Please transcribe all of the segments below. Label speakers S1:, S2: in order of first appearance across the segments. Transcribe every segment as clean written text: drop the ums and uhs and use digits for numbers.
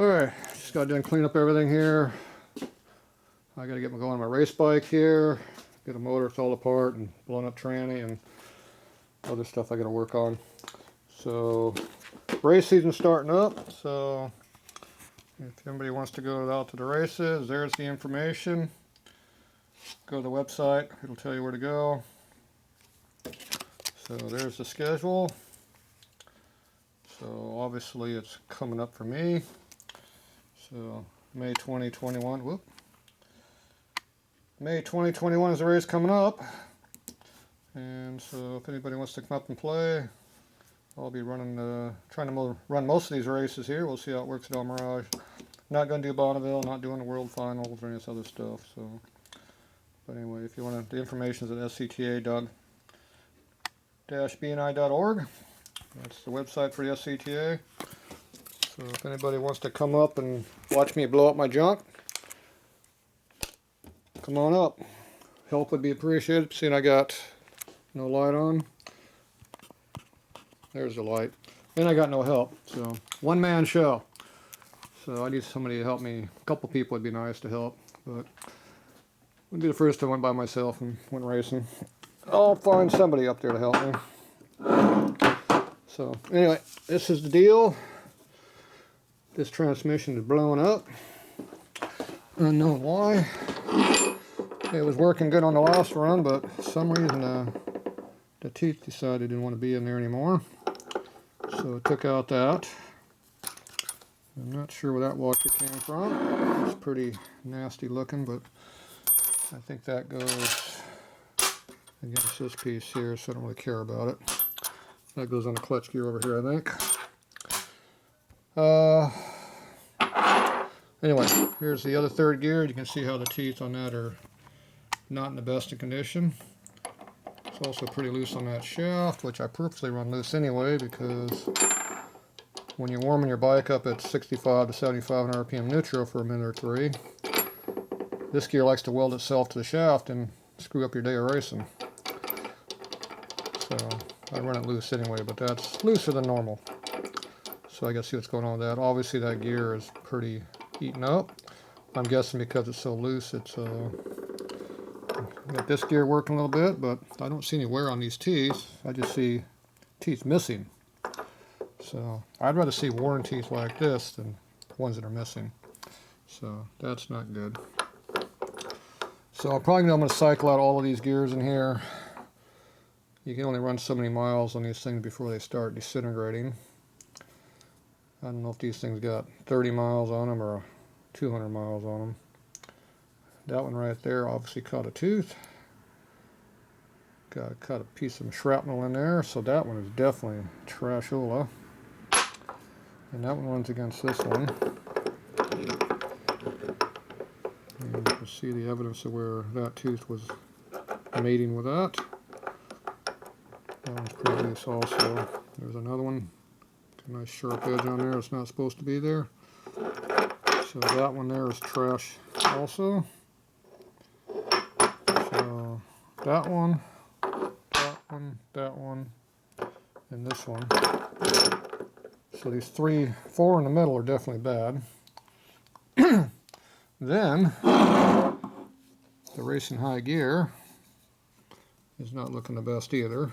S1: Alright, just got done cleaning up everything here. I gotta get going on my race bike here. Get a motor fall apart and blown up tranny and other stuff I gotta work on. So, race season's starting up, so if anybody wants to go out to the races, there's the information. Go to the website, it'll tell you where to go. So there's the schedule. So obviously it's coming up for me. So May 2021, whoop. May 2021 is the race coming up. And so if anybody wants to come up and play, I'll be running, trying to run most of these races here. We'll see how it works at El Mirage. Not going to do Bonneville, not doing the World Finals or any of this other stuff. So, but anyway, if you want to, the information is at scta.bni.org. That's the website for the SCTA. So if anybody wants to come up and watch me blow up my junk, come on up. Help would be appreciated. Seeing I got no light on. There's the light. And I got no help. So one-man show. So I need somebody to help me. A couple people would be nice to help, but would be the first time I went by myself and went racing. I'll find somebody up there to help me. So anyway, this is the deal. This transmission is blowing up. Unknown why. It was working good on the last run, but for some reason the teeth decided it didn't want to be in there anymore. So I took out that. I'm not sure where that washer came from. It's pretty nasty looking, but I think that goes against this piece here, so I don't really care about it. That goes on the clutch gear over here, I think. Anyway, here's the other third gear. You can see how the teeth on that are not in the best of condition. It's also pretty loose on that shaft, which I purposely run loose anyway, because when you're warming your bike up at 65 to 75 RPM nitro for a minute or three, this gear likes to weld itself to the shaft and screw up your day of racing. So I run it loose anyway, but that's looser than normal. So I gotta see what's going on with that. Obviously that gear is pretty eaten up. I'm guessing because it's so loose, it's got this gear working a little bit, but I don't see any wear on these teeth. I just see teeth missing. So I'd rather see worn teeth like this than ones that are missing. So that's not good. So I'm probably going to cycle out all of these gears in here. You can only run so many miles on these things before they start disintegrating. I don't know if these things got 30 miles on them or 200 miles on them. That one right there obviously caught a tooth. Got a piece of shrapnel in there, so that one is definitely trashola. And that one runs against this one. And you can see the evidence of where that tooth was mating with that. That one's pretty loose also. There's another one. A nice sharp edge on there. It's not supposed to be there. So that one there is trash also. So that one, and this one. So these 4 in the middle are definitely bad. Then the racing high gear is not looking the best either.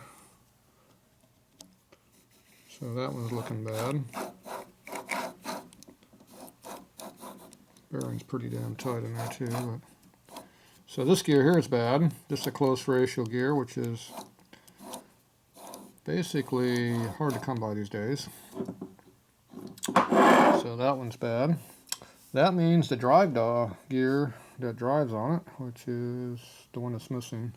S1: So that one's looking bad. Bearing's pretty damn tight in there too. But. So this gear here is bad. This is a close ratio gear, which is basically hard to come by these days. So that one's bad. That means the drive gear that drives on it, which is the one that's missing.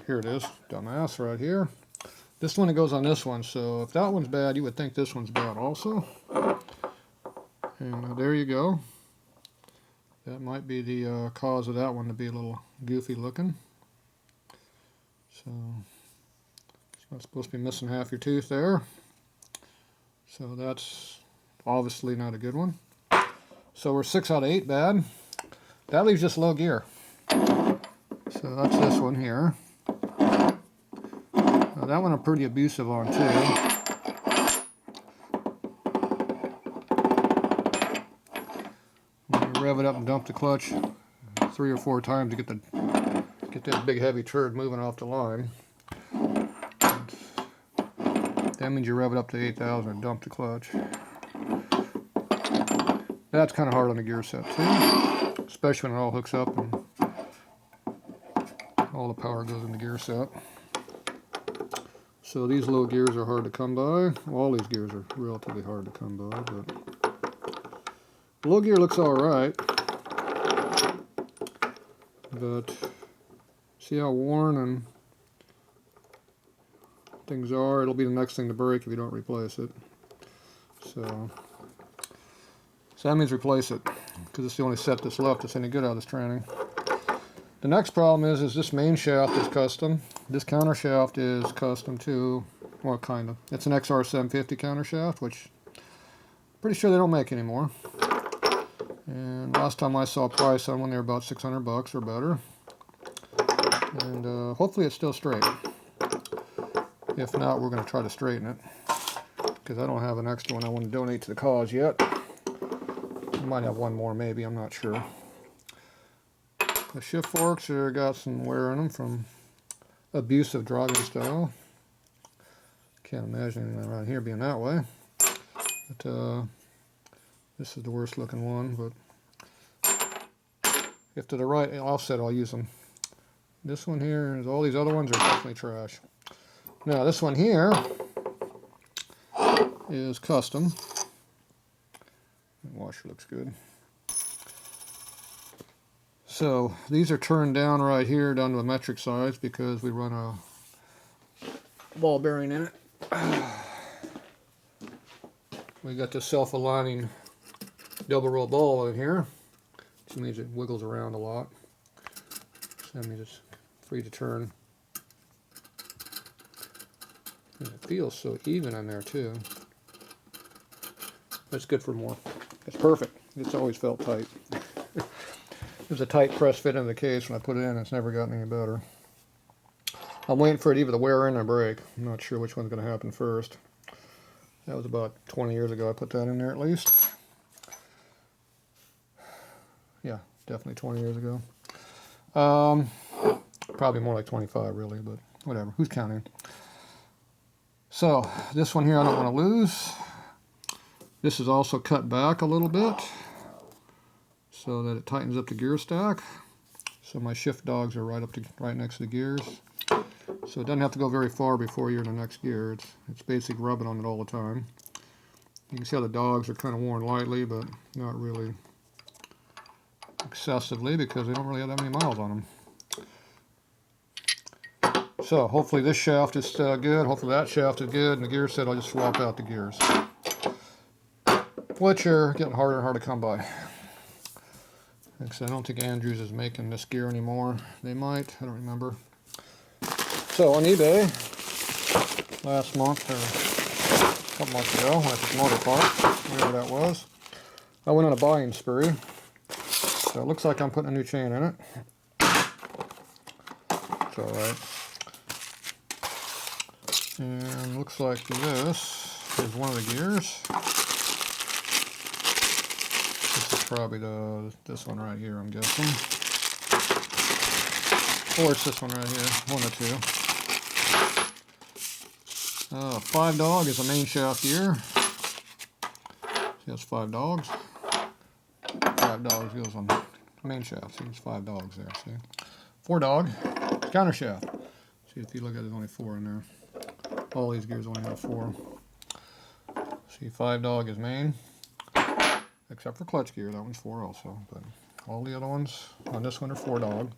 S1: Here it is, dumbass, right here. This one that goes on this one, so if that one's bad, you would think this one's bad also. And there you go. That might be the cause of that one to be a little goofy looking. So it's not supposed to be missing half your tooth there. So that's obviously not a good one. So we're 6 out of 8 bad. That leaves just low gear. So that's this one here. Now that one I'm pretty abusive on too. You rev it up and dump the clutch 3 or 4 times to get that big heavy turd moving off the line. That means you rev it up to 8,000 and dump the clutch. That's kind of hard on the gear set too, especially when it all hooks up and all the power goes in the gear set. So these low gears are hard to come by. All these gears are relatively hard to come by, but the low gear looks alright. But see how worn and things are? It'll be the next thing to break if you don't replace it. So that means replace it, because it's the only set that's left that's any good out of this training. The next problem is this main shaft is custom. This counter shaft is custom too. Well, kind of. It's an XR 750 counter shaft, which I'm pretty sure they don't make anymore. And last time I saw a price on one, they were about 600 bucks or better. And hopefully it's still straight. If not, we're going to try to straighten it, because I don't have an extra one I want to donate to the cause yet. I might have one more, maybe, I'm not sure. The shift forks got some wear in them from abusive driving style. Can't imagine anything around here being that way. But this is the worst looking one, but if to the right offset, I'll use them. This one here, and all these other ones are definitely trash. Now this one here is custom. The washer looks good. So these are turned down right here down to the metric size because we run a ball bearing in it. We got this self-aligning double roll ball in here, which means it wiggles around a lot. So that means it's free to turn. And it feels so even in there too. That's good for more. It's perfect. It's always felt tight. There's a tight press fit in the case when I put it in. It's never gotten any better. I'm waiting for it either to wear in or break. I'm not sure which one's going to happen first. That was about 20 years ago I put that in there at least. Yeah, definitely 20 years ago. Probably more like 25 really, but whatever. Who's counting? So this one here I don't want to lose. This is also cut back a little bit so that it tightens up the gear stack. So my shift dogs are right next to the gears. So it doesn't have to go very far before you're in the next gear. It's basically rubbing on it all the time. You can see how the dogs are kind of worn lightly, but not really excessively because they don't really have that many miles on them. So hopefully this shaft is good. Hopefully that shaft is good, and the gear set I'll just swap out the gears, which are getting harder and harder to come by. Because I don't think Andrews is making this gear anymore. They might, I don't remember. So on eBay, last month or a couple months ago, when I took motor part, whatever that was, I went on a buying spree. So it looks like I'm putting a new chain in it. It's alright. And looks like this is one of the gears. This is probably this one right here, I'm guessing. Or it's this one right here, one or two. 5 dog is a main shaft gear. See, that's 5 dogs. 5 dogs goes on the main shaft. See, there's 5 dogs there. See, 4 dog counter shaft. See, if you look at it, there's only 4 in there. All these gears only have 4. See, 5 dog is main, except for clutch gear. That one's 4 also. But all the other ones on this one are 4 dog.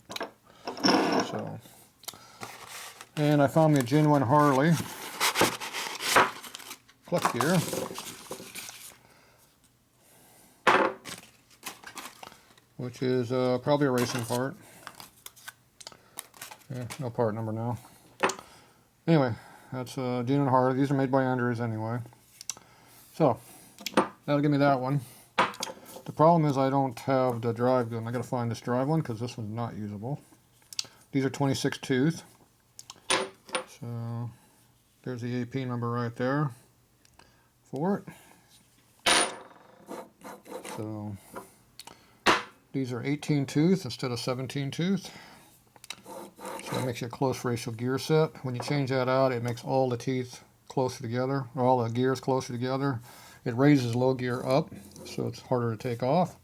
S1: So, and I found me a genuine Harley clutch gear. Which is probably a racing part. Yeah, no part number now. Anyway, that's genuine Harley. These are made by Andrews anyway. So, that'll give me that one. The problem is I don't have the drive gun. I gotta find this drive one because this one's not usable. These are 26 tooth. So, There's the AP number right there for it. So these are 18 tooth instead of 17 tooth. So that makes you a close ratio gear set. When you change that out, it makes all the teeth closer together, or all the gears closer together. It raises low gear up, so it's harder to take off.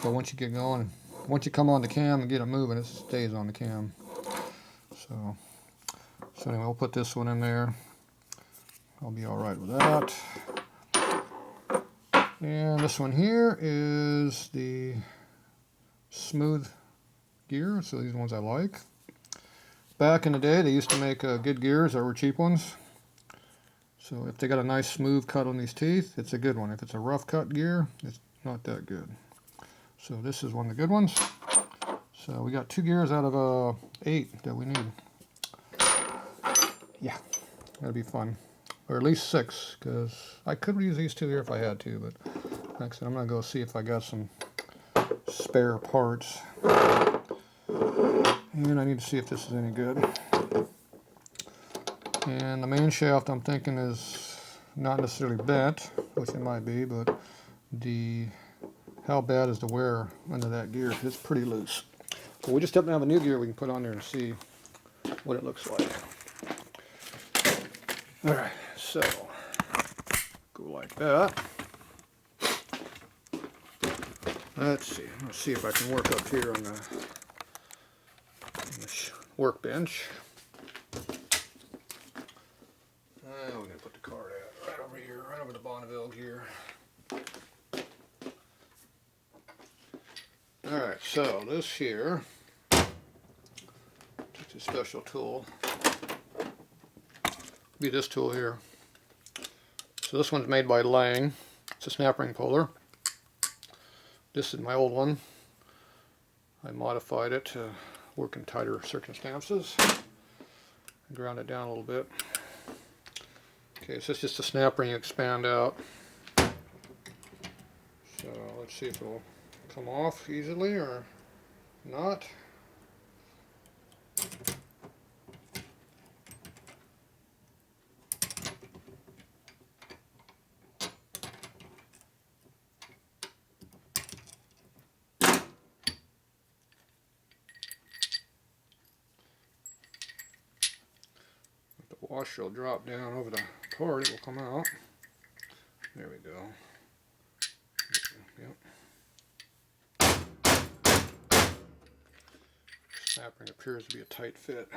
S1: So once you get going, once you come on the cam and get it moving, it stays on the cam. So anyway, we'll put this one in there. I'll be all right with that. And this one here is the smooth gear. So these are the ones I like. Back in the day, they used to make good gears that were cheap ones. So if they got a nice smooth cut on these teeth, it's a good one. If it's a rough cut gear, it's not that good. So this is one of the good ones. So we got 2 gears out of 8 that we need. Yeah, that'll be fun. Or at least 6, because I could use these 2 here if I had to, but like I said, I'm going to go see if I got some spare parts. And I need to see if this is any good. And the main shaft I'm thinking is not necessarily bent, which it might be, but how bad is the wear under that gear? It's pretty loose. So we just happen to have a new gear we can put on there and see what it looks like. Alright, so go like that. Let's see if I can work up here on the workbench. We're going to put the card out right over here, right over the Bonneville gear. Alright, so this here, it's a special tool. Be this tool here. So this one's made by Lang. It's a snap ring puller. This is my old one. I modified it to work in tighter circumstances. Ground it down a little bit. Okay, so it's just a snap ring you expand out. So let's see if it'll come off easily or not. The washer will drop down over the part, it will come out. There we go. Yep. Snap ring appears to be a tight fit.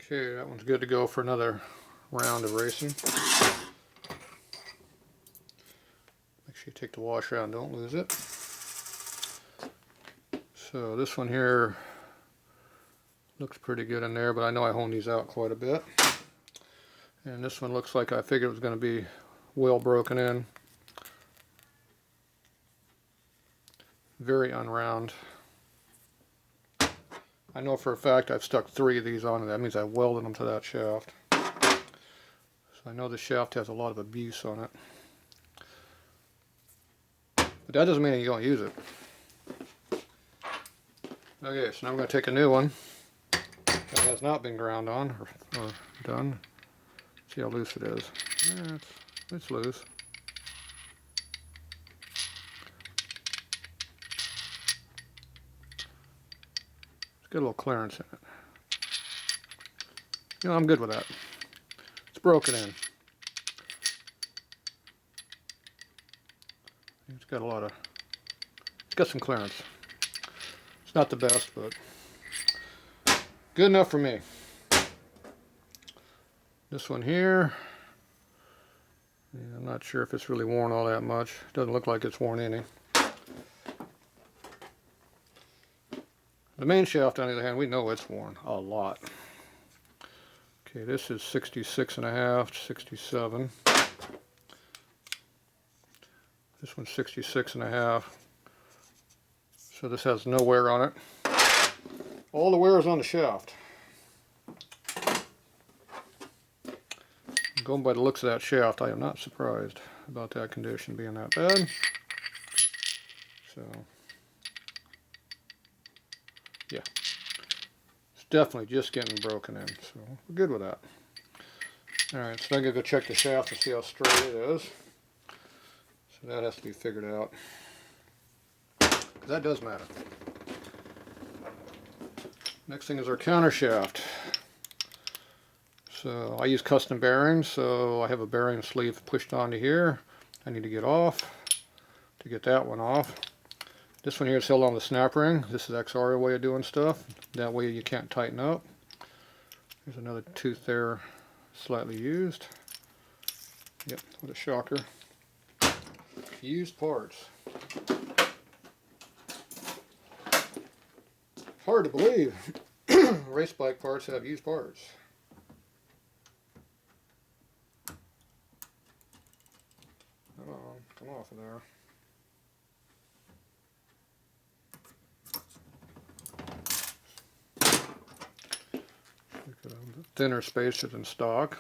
S1: Okay, that one's good to go for another round of racing. Make sure you take the washer out and don't lose it. So this one here looks pretty good in there, but I know I honed these out quite a bit. And this one looks like I figured it was going to be well broken in. Very unround. I know for a fact I've stuck 3 of these on, and that means I welded them to that shaft. So I know the shaft has a lot of abuse on it. But that doesn't mean you don't use it. Okay, so now I'm going to take a new one that has not been ground on or done. See how loose it is. Yeah, it's loose. It's got a little clearance in it. You know, I'm good with that. It's broken in. It's got some clearance. Not the best, but good enough for me. This one here, yeah, I'm not sure if it's really worn all that much. Doesn't look like it's worn any. The main shaft, on the other hand, we know it's worn a lot. Okay, this is 66.5, 67. This one's 66.5. So this has no wear on it. All the wear is on the shaft. Going by the looks of that shaft, I am not surprised about that condition being that bad. So Yeah, it's definitely just getting broken in, so we're good with that. Alright, so I'm going to go check the shaft to see how straight it is. So that has to be figured out. That does matter. Next thing is our counter shaft. So I use custom bearings, so I have a bearing sleeve pushed onto here. I need to get off to get that one off. This one here is held on the snap ring. This is XR way of doing stuff. That way you can't tighten up. There's another tooth there, slightly used. Yep, with a shocker. Used parts. Hard to believe. Race bike parts have used parts. Come off of there. Thinner spacers in stock.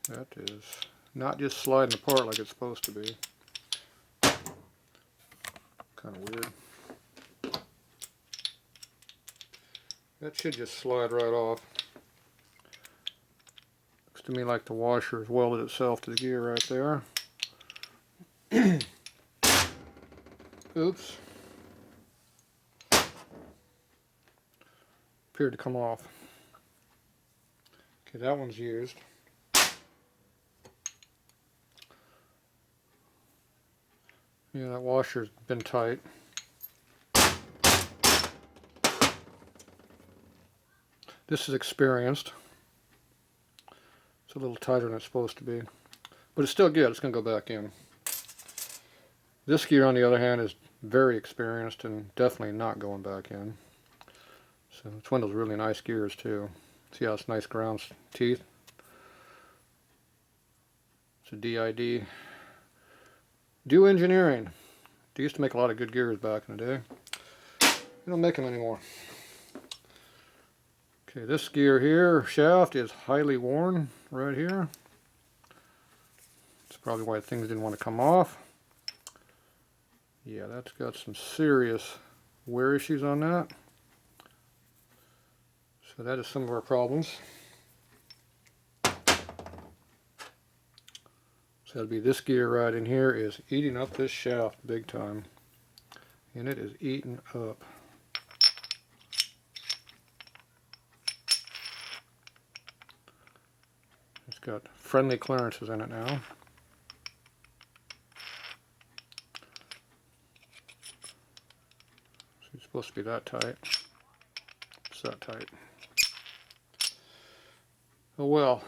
S1: That is not just sliding apart like it's supposed to be. Kind of weird. That should just slide right off. Looks to me like the washer has welded itself to the gear right there. Oops. Appeared to come off. Okay, that one's used. Yeah, that washer's been tight. This is experienced. It's a little tighter than it's supposed to be. But it's still good. It's going to go back in. This gear, on the other hand, is very experienced and definitely not going back in. So it's one of those really nice gears too. See how it's nice ground teeth? It's a DID. Do Engineering. They used to make a lot of good gears back in the day. They don't make them anymore. Okay, this gear here, shaft, is highly worn right here. That's probably why things didn't want to come off. Yeah, that's got some serious wear issues on that. So that is some of our problems. So that'd be this gear right in here is eating up this shaft big time. And it is eating up. It's got friendly clearances in it now. So it's supposed to be that tight. It's that tight. Oh well.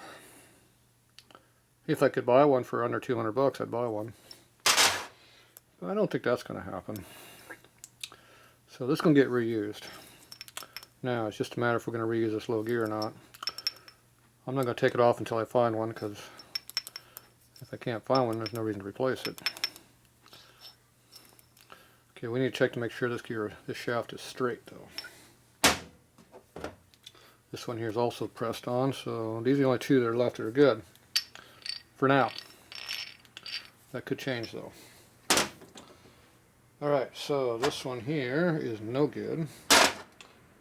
S1: If I could buy one for under 200 bucks, I'd buy one. But I don't think that's going to happen. So this is going to get reused. Now, it's just a matter if we're going to reuse this little gear or not. I'm not going to take it off until I find one, because if I can't find one, there's no reason to replace it. Okay, we need to check to make sure this shaft is straight, though. This one here is also pressed on, so these are the only two that are left that are good. For now. That could change though. Alright, so this one here is no good.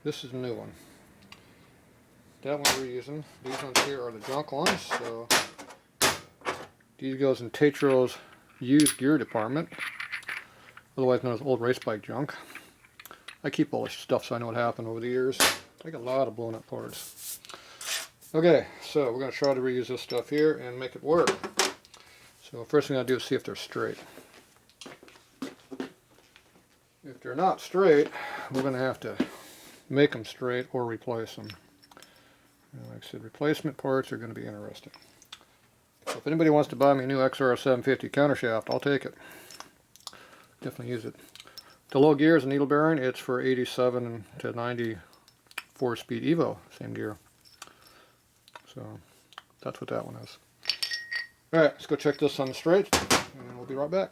S1: This is a new one. That one we're using. These ones here are the junk ones, so these goes in Tatro's used gear department, otherwise known as old race bike junk. I keep all this stuff so I know what happened over the years. I got a lot of blown up parts. Okay, so we're going to try to reuse this stuff here and make it work. So first thing I do is see if they're straight. If they're not straight, we're going to have to make them straight or replace them. And like I said, replacement parts are going to be interesting. So if anybody wants to buy me a new XR 750 countershaft, I'll take it. Definitely use it. The low gear is a needle bearing. It's for 87 to 94 speed Evo, same gear. So that's what that one is. Alright, let's go check this on the straight, and we'll be right back.